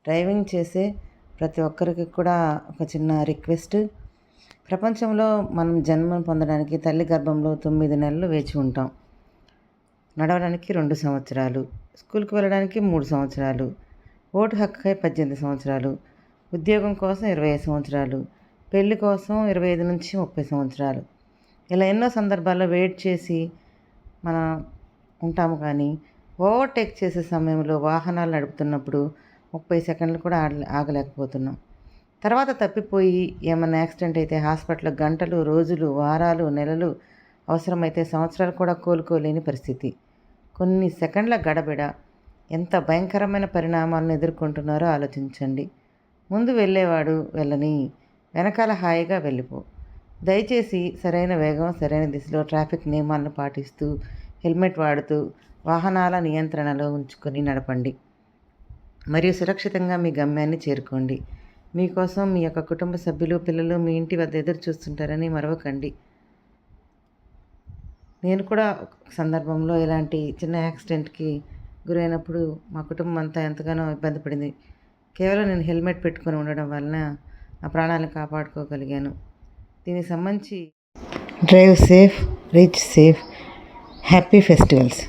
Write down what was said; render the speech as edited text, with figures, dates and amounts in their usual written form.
Driving చేసే ప్రతి ఒక్కరికి కూడా ఒక చిన్న రిక్వెస్ట్. ప్రపంచంలో మనం జన్మను పొందడానికి తల్లి గర్భంలో 9 నెలలు వేచి ఉంటాం. నడవడానికి 2 సంవత్సరాలు, స్కూల్కి వెళ్ళడానికి 3 సంవత్సరాలు, ఓటు హక్కుకై 18 సంవత్సరాలు, ఉద్యోగం కోసం 25 సంవత్సరాలు, పెళ్లి కోసం 25 నుంచి 30 సంవత్సరాలు. ఇలా ఎన్నో సందర్భాల్లో వెయిట్ చేసి మనం ఉంటాము. కానీ ఓవర్టేక్ చేసే సమయంలో వాహనాలు నడుపుతున్నప్పుడు 30 సెకండ్లు కూడా ఆగలేకపోతున్నాం. తర్వాత తప్పిపోయి ఏమన్నా యాక్సిడెంట్ అయితే హాస్పిటల్ గంటలు, రోజులు, వారాలు, నెలలు, అవసరమైతే సంవత్సరాలు కూడా కోలుకోలేని పరిస్థితి. కొన్ని సెకండ్ల గడబిడ ఎంత భయంకరమైన పరిణామాలను ఎదుర్కొంటున్నారో ఆలోచించండి. ముందు వెళ్ళేవాడు వెళ్ళని, వెనకాల హాయిగా వెళ్ళిపో. దయచేసి సరైన వేగం, సరైన దిశలో ట్రాఫిక్ నియమాలను పాటిస్తూ, హెల్మెట్ వాడుతూ వాహనాల నియంత్రణలో ఉంచుకొని నడపండి. మరియు సురక్షితంగా మీ గమ్యాన్ని చేరుకోండి. మీకోసం మీ యొక్క కుటుంబ సభ్యులు, పిల్లలు మీ ఇంటి వద్ద ఎదురు చూస్తుంటారని మరవకండి. నేను కూడా ఒక సందర్భంలో ఇలాంటి చిన్న యాక్సిడెంట్కి గురైనప్పుడు మా కుటుంబం అంతా ఎంతగానో ఇబ్బంది పడింది. కేవలం నేను హెల్మెట్ పెట్టుకొని ఉండడం వలన నా ప్రాణాలను కాపాడుకోగలిగాను. దీనికి సంబంధించి drive safe, reach safe. Happy festivals.